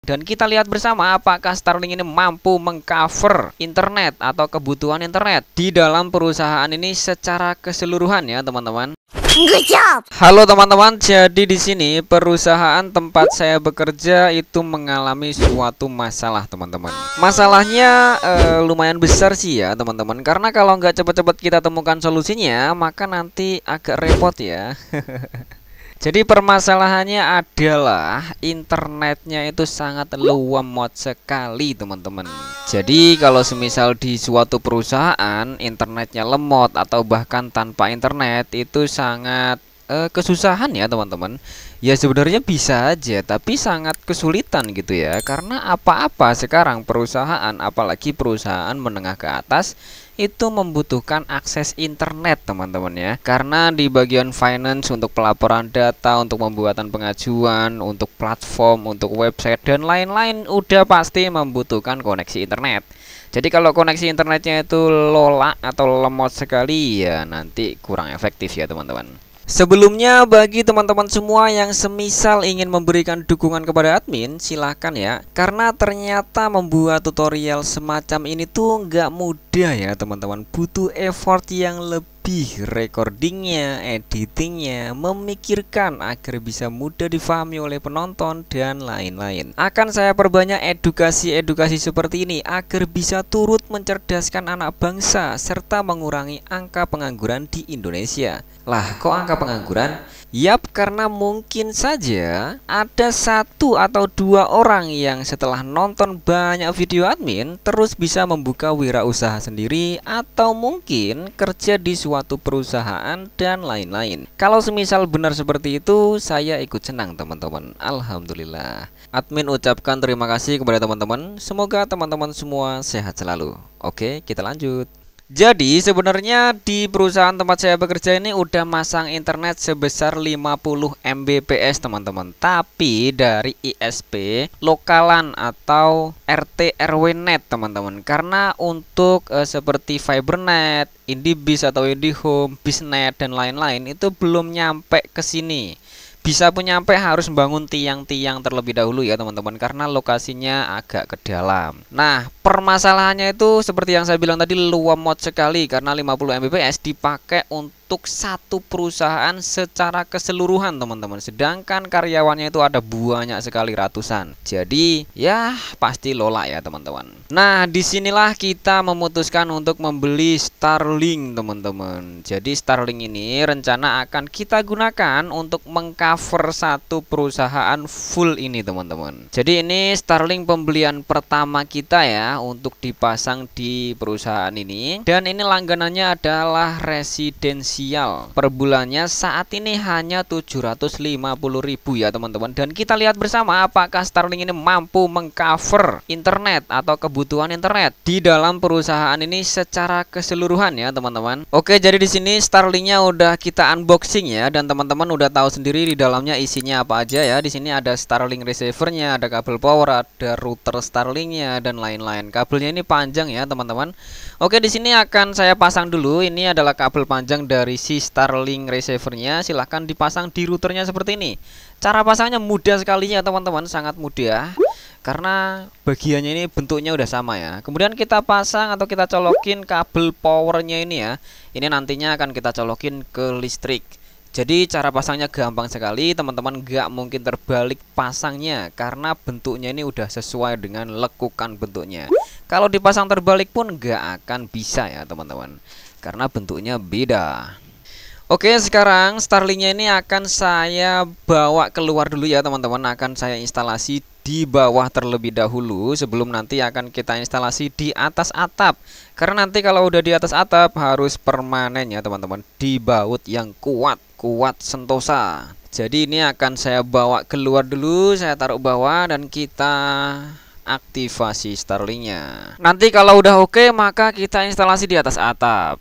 Dan kita lihat bersama apakah Starlink ini mampu mengcover internet atau kebutuhan internet di dalam perusahaan ini secara keseluruhan ya teman-teman. Good job. Halo teman-teman, jadi di sini perusahaan tempat saya bekerja itu mengalami suatu masalah teman-teman. Masalahnya lumayan besar sih ya teman-teman, karena kalau nggak cepat-cepat kita temukan solusinya maka nanti agak repot ya. Jadi permasalahannya adalah internetnya itu sangat lemot sekali teman-teman. Jadi kalau semisal di suatu perusahaan internetnya lemot atau bahkan tanpa internet itu sangat kesusahan ya teman-teman. Ya sebenarnya bisa aja tapi sangat kesulitan gitu ya. Karena apa-apa sekarang perusahaan, apalagi perusahaan menengah ke atas, itu membutuhkan akses internet teman-teman ya. Karena di bagian finance untuk pelaporan data, untuk pembuatan pengajuan, untuk platform, untuk website dan lain-lain udah pasti membutuhkan koneksi internet. Jadi kalau koneksi internetnya itu lola atau lemot sekali ya nanti kurang efektif ya teman-teman. Sebelumnya bagi teman-teman semua yang semisal ingin memberikan dukungan kepada admin, silahkan ya. Karena ternyata membuat tutorial semacam ini tuh nggak mudah ya teman-teman. Butuh effort yang lebih, recordingnya, editingnya, memikirkan agar bisa mudah difahami oleh penonton dan lain-lain. Akan saya perbanyak edukasi-edukasi seperti ini agar bisa turut mencerdaskan anak bangsa serta mengurangi angka pengangguran di Indonesia. Lah, kok angka pengangguran? Yap, karena mungkin saja ada 1 atau 2 orang yang setelah nonton banyak video admin terus bisa membuka wirausaha sendiri atau mungkin kerja di suatu perusahaan dan lain-lain. Kalau semisal benar seperti itu, saya ikut senang teman-teman. Alhamdulillah. Admin ucapkan terima kasih kepada teman-teman. Semoga teman-teman semua sehat selalu. Oke, kita lanjut. Jadi sebenarnya di perusahaan tempat saya bekerja ini udah masang internet sebesar 50 Mbps teman-teman. Tapi dari ISP lokalan atau RT RW net teman-teman. Karena untuk seperti Fibernet, IndiBiz atau IndiHome, Biznet dan lain-lain itu belum nyampe ke sini. Bisa pun nyampe harus bangun tiang-tiang terlebih dahulu ya teman-teman, karena lokasinya agak ke dalam. Nah permasalahannya itu seperti yang saya bilang tadi, lemot sekali karena 50 Mbps dipakai untuk satu perusahaan secara keseluruhan teman-teman. Sedangkan karyawannya itu ada banyak sekali, ratusan. Jadi ya pasti lola ya teman-teman. Nah disinilah kita memutuskan untuk membeli Starlink teman-teman. Jadi Starlink ini rencana akan kita gunakan untuk mengcover satu perusahaan full ini teman-teman. Jadi ini Starlink pembelian pertama kita ya untuk dipasang di perusahaan ini. Dan ini langganannya adalah residensial. Per bulannya saat ini hanya 750.000 ya teman-teman. Dan kita lihat bersama apakah Starlink ini mampu mengcover internet atau kebutuhan internet di dalam perusahaan ini secara keseluruhan ya teman-teman. Oke, jadi di sini Starlinknya udah kita unboxing ya, dan teman-teman udah tahu sendiri di dalamnya isinya apa aja ya. Di sini ada Starlink receivernya, ada kabel power, ada router Starlinknya dan lain-lain. Kabelnya ini panjang ya teman-teman. Oke, di sini akan saya pasang dulu. Ini adalah kabel panjang dari si Starlink receivernya. Silahkan dipasang di routernya seperti ini. Cara pasangnya mudah sekali ya teman-teman, sangat mudah karena bagiannya ini bentuknya udah sama ya. Kemudian kita pasang atau kita colokin kabel powernya ini ya. Ini nantinya akan kita colokin ke listrik. Jadi cara pasangnya gampang sekali teman-teman, nggak mungkin terbalik pasangnya karena bentuknya ini udah sesuai dengan lekukan bentuknya. Kalau dipasang terbalik pun nggak akan bisa ya teman-teman, karena bentuknya beda. Oke, sekarang Starlinknya ini akan saya bawa keluar dulu ya teman-teman. Akan saya instalasi di bawah terlebih dahulu sebelum nanti akan kita instalasi di atas atap. Karena nanti kalau udah di atas atap harus permanen ya teman-teman, dibaut yang kuat sentosa. Jadi ini akan saya bawa keluar dulu, saya taruh bawah dan kita aktivasi Starlinknya. Nanti kalau udah oke maka kita instalasi di atas atap.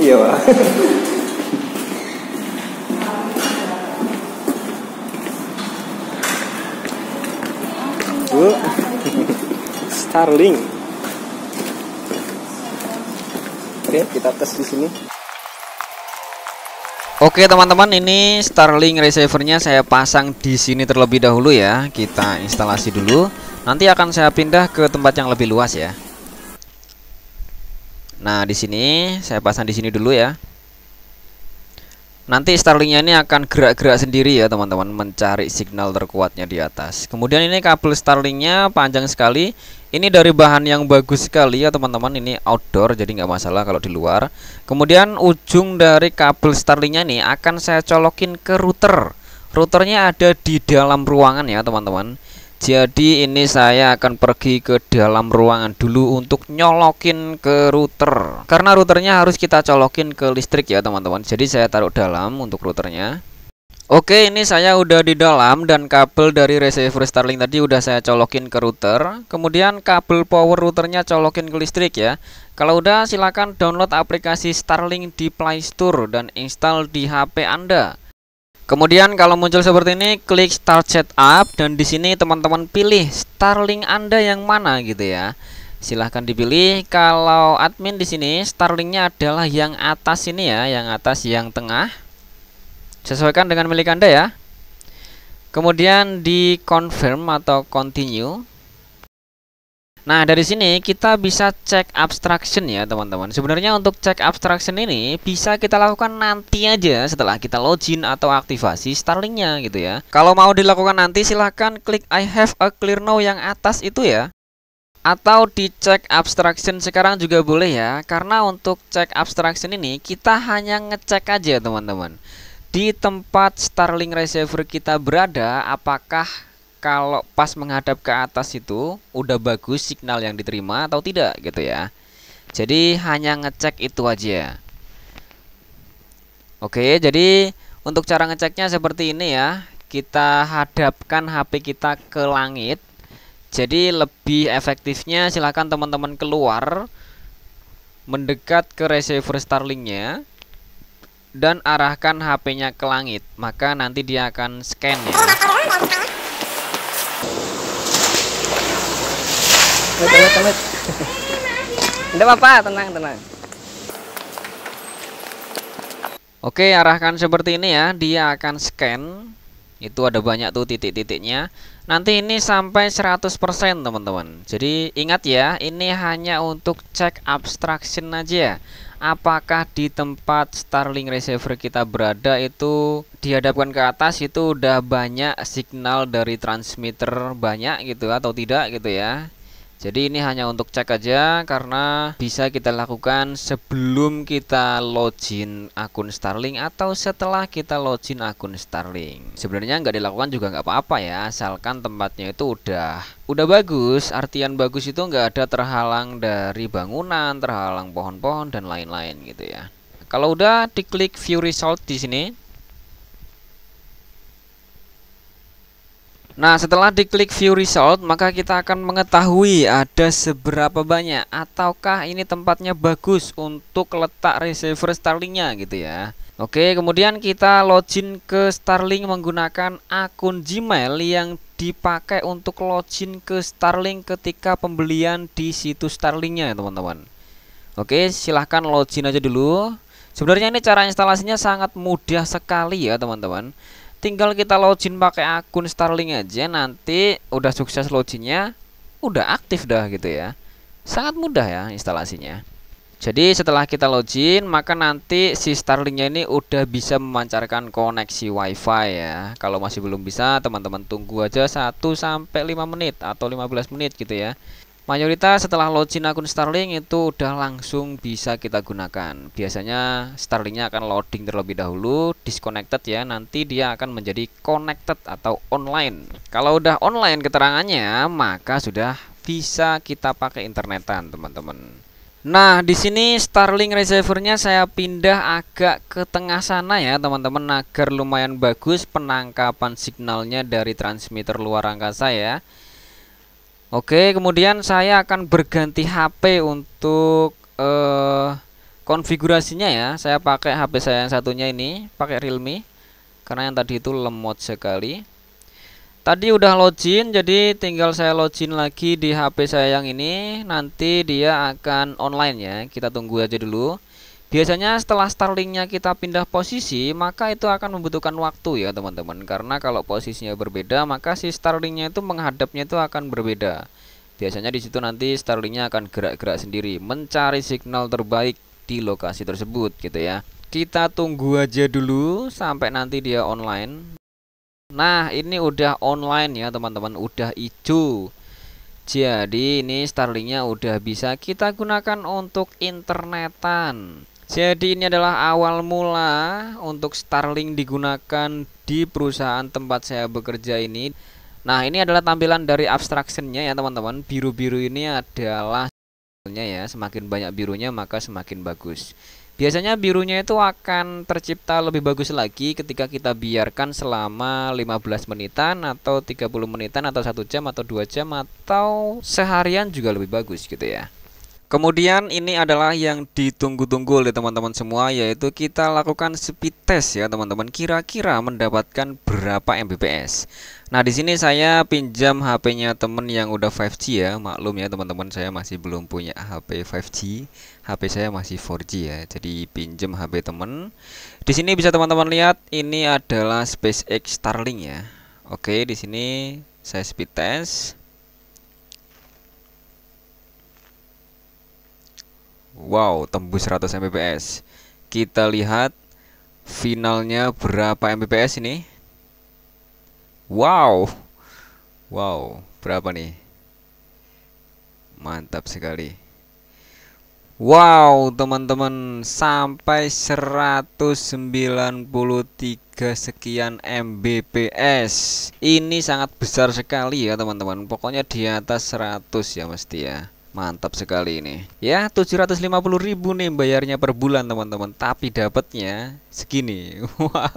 Iya Pak. Starlink. Oke, kita tes di sini. Oke teman-teman, ini Starlink receivernya saya pasang di sini terlebih dahulu ya. Kita instalasi dulu. Nanti akan saya pindah ke tempat yang lebih luas ya. Nah, di sini saya pasang di sini dulu ya. Nanti Starlinknya ini akan gerak-gerak sendiri ya teman-teman, mencari signal terkuatnya di atas. Kemudian ini kabel Starlinknya panjang sekali. Ini dari bahan yang bagus sekali ya teman-teman. Ini outdoor, jadi nggak masalah kalau di luar. Kemudian ujung dari kabel Starlinknya ini akan saya colokin ke router. Routernya ada di dalam ruangan ya teman-teman. Jadi ini saya akan pergi ke dalam ruangan dulu untuk nyolokin ke router. Karena routernya harus kita colokin ke listrik ya teman-teman. Jadi saya taruh dalam untuk routernya. Oke, ini saya udah di dalam dan kabel dari receiver Starlink tadi udah saya colokin ke router. Kemudian kabel power routernya colokin ke listrik ya. Kalau udah silakan download aplikasi Starlink di Play Store dan install di HP Anda. Kemudian kalau muncul seperti ini, klik Start Setup dan di sini teman-teman pilih Starlink Anda yang mana gitu ya. Silahkan dipilih. Kalau admin di sini Starlinknya adalah yang atas ini ya, yang atas yang tengah. Sesuaikan dengan milik Anda ya. Kemudian di confirm atau continue. Nah, dari sini kita bisa cek abstraction ya teman-teman. Sebenarnya untuk cek abstraction ini bisa kita lakukan nanti aja setelah kita login atau aktivasi Starlinknya gitu ya. Kalau mau dilakukan nanti silahkan klik I have a clear now yang atas itu ya. Atau dicek abstraction sekarang juga boleh ya. Karena untuk cek abstraction ini kita hanya ngecek aja teman-teman. Di tempat Starlink receiver kita berada, apakah kalau pas menghadap ke atas itu udah bagus signal yang diterima atau tidak gitu ya. Jadi hanya ngecek itu aja. Oke, jadi untuk cara ngeceknya seperti ini ya. Kita hadapkan HP kita ke langit. Jadi lebih efektifnya silakan teman-teman keluar, mendekat ke receiver Starlinknya dan arahkan HP-nya ke langit. Maka nanti dia akan scan ya. Tidak apa-apa, tenang. Oke, arahkan seperti ini ya. Dia akan scan. Itu ada banyak tuh titik-titiknya. Nanti ini sampai 100% teman-teman. Jadi ingat ya, ini hanya untuk cek abstraction aja. Apakah di tempat Starlink receiver kita berada itu dihadapkan ke atas itu udah banyak signal dari transmitter banyak gitu atau tidak gitu ya. Jadi ini hanya untuk cek aja karena bisa kita lakukan sebelum kita login akun Starlink atau setelah kita login akun Starlink. Sebenarnya nggak dilakukan juga nggak apa-apa ya, asalkan tempatnya itu udah bagus. Artian bagus itu nggak ada terhalang dari bangunan, terhalang pohon-pohon dan lain-lain gitu ya. Kalau udah diklik view result di sini. Nah, setelah diklik view result, maka kita akan mengetahui ada seberapa banyak ataukah ini tempatnya bagus untuk letak receiver Starlinknya gitu ya. Oke, kemudian kita login ke Starlink menggunakan akun Gmail yang dipakai untuk login ke Starlink ketika pembelian di situs Starlinknya teman-teman. Oke, silahkan login aja dulu. Sebenarnya ini cara instalasinya sangat mudah sekali ya teman-teman. Tinggal kita login pakai akun Starlink aja, nanti udah sukses loginnya, udah aktif dah gitu ya. Sangat mudah ya instalasinya. Jadi setelah kita login, maka nanti si Starlinknya ini udah bisa memancarkan koneksi WiFi ya. Kalau masih belum bisa, teman-teman tunggu aja 1-5 menit atau 15 menit gitu ya. Mayoritas setelah login akun Starlink itu udah langsung bisa kita gunakan. Biasanya Starlinknya akan loading terlebih dahulu, disconnected ya, nanti dia akan menjadi connected atau online. Kalau udah online keterangannya, maka sudah bisa kita pakai internetan teman-teman. Nah, di sini Starlink receivernya saya pindah agak ke tengah sana ya teman-teman, agar lumayan bagus penangkapan signalnya dari transmitter luar angkasa ya. Oke, kemudian saya akan berganti HP untuk konfigurasinya ya. Saya pakai HP saya yang satunya ini, pakai Realme, karena yang tadi itu lemot sekali. Tadi udah login, jadi tinggal saya login lagi di HP saya yang ini. Nanti dia akan online ya, kita tunggu aja dulu. Biasanya setelah Starlinknya kita pindah posisi, maka itu akan membutuhkan waktu ya teman-teman. Karena kalau posisinya berbeda, maka si Starlinknya itu menghadapnya itu akan berbeda. Biasanya di situ nanti Starlinknya akan gerak-gerak sendiri, mencari signal terbaik di lokasi tersebut gitu ya. Kita tunggu aja dulu sampai nanti dia online. Nah, ini udah online ya teman-teman, udah hijau. Jadi ini Starlinknya udah bisa kita gunakan untuk internetan. Jadi ini adalah awal mula untuk Starlink digunakan di perusahaan tempat saya bekerja ini. Nah, ini adalah tampilan dari abstractionnya ya teman-teman. Biru-biru ini adalah ya, semakin banyak birunya maka semakin bagus. Biasanya birunya itu akan tercipta lebih bagus lagi ketika kita biarkan selama 15 menitan atau 30 menitan atau 1 jam atau 2 jam atau seharian juga lebih bagus gitu ya. Kemudian ini adalah yang ditunggu-tunggu oleh teman-teman semua, yaitu kita lakukan speed test ya teman-teman. Kira-kira mendapatkan berapa Mbps. Nah, di sini saya pinjam HP-nya temen yang udah 5G ya. Maklum ya teman-teman, saya masih belum punya HP 5G. HP saya masih 4G ya. Jadi pinjam HP temen. Di sini bisa teman-teman lihat ini adalah SpaceX Starlink ya. Oke, di sini saya speed test. Wow, tembus 100 Mbps. Kita lihat finalnya berapa Mbps ini. Wow. Wow, berapa nih? Mantap sekali. Wow, teman-teman, sampai 193 sekian Mbps. Ini sangat besar sekali ya teman-teman. Pokoknya di atas 100 ya mesti ya. Mantap sekali ini. Ya, 750.000 nih bayarnya per bulan teman-teman, tapi dapatnya segini. Wow.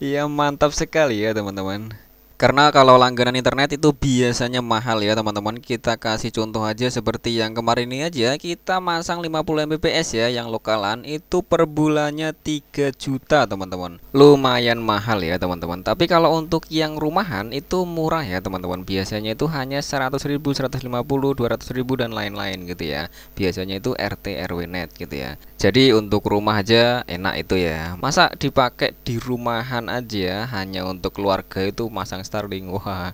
Ya mantap sekali ya teman-teman. Karena kalau langganan internet itu biasanya mahal ya teman-teman. Kita kasih contoh aja seperti yang kemarin ini aja. Kita masang 50 Mbps ya, yang lokalan itu per bulannya 3 juta teman-teman. Lumayan mahal ya teman-teman. Tapi kalau untuk yang rumahan itu murah ya teman-teman. Biasanya itu hanya 100.000, 150, 200.000 dan lain-lain gitu ya. Biasanya itu RT RW net gitu ya. Jadi untuk rumah aja enak itu ya. Masa dipakai di rumahan aja hanya untuk keluarga itu masang Starlink. Wah.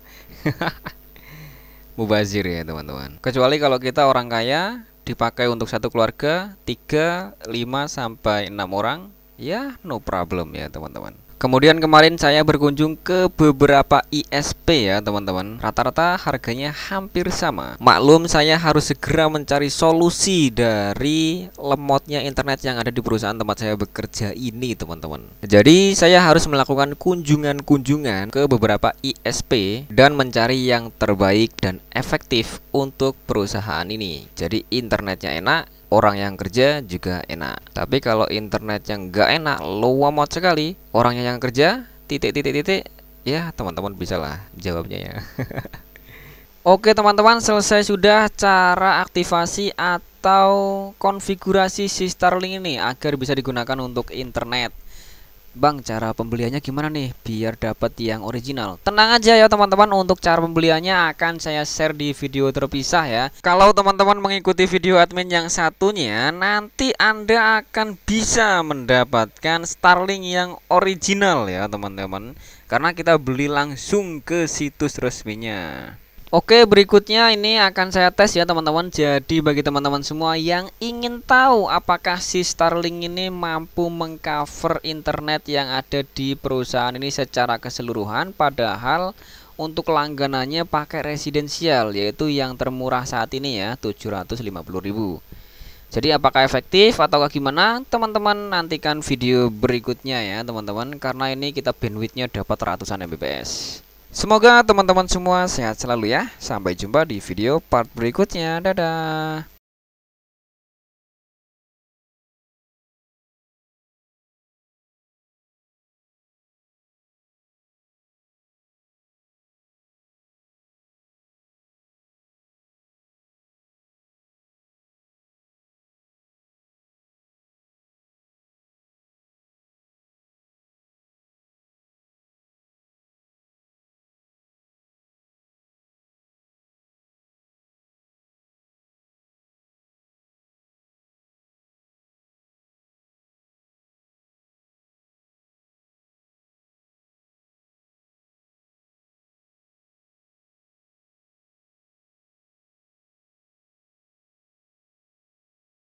Mubazir ya teman-teman. Kecuali kalau kita orang kaya, dipakai untuk satu keluarga 3, 5 sampai 6 orang, ya no problem ya teman-teman. Kemudian kemarin saya berkunjung ke beberapa ISP ya teman-teman. Rata-rata harganya hampir sama. Maklum saya harus segera mencari solusi dari lemotnya internet yang ada di perusahaan tempat saya bekerja ini teman-teman. Jadi saya harus melakukan kunjungan-kunjungan ke beberapa ISP dan mencari yang terbaik dan efektif untuk perusahaan ini. Jadi internetnya enak, orang yang kerja juga enak. Tapi kalau internet yang nggak enak, lemot sekali, orangnya yang kerja titik, ya teman-teman bisa lah jawabnya ya. Oke teman-teman, selesai sudah cara aktivasi atau konfigurasi si Starlink ini agar bisa digunakan untuk internet. Bang, cara pembeliannya gimana nih biar dapat yang original? Tenang aja ya teman-teman, untuk cara pembeliannya akan saya share di video terpisah ya. Kalau teman-teman mengikuti video admin yang satunya, nanti Anda akan bisa mendapatkan Starlink yang original ya teman-teman. Karena kita beli langsung ke situs resminya. Oke, berikutnya ini akan saya tes ya teman-teman. Jadi bagi teman-teman semua yang ingin tahu apakah si Starlink ini mampu mengcover internet yang ada di perusahaan ini secara keseluruhan, padahal untuk langganannya pakai residensial, yaitu yang termurah saat ini ya, 750.000. Jadi apakah efektif atau gimana? Teman-teman nantikan video berikutnya ya teman-teman, karena ini kita bandwidthnya dapat ratusan Mbps. Semoga teman-teman semua sehat selalu ya. Sampai jumpa di video part berikutnya. Dadah.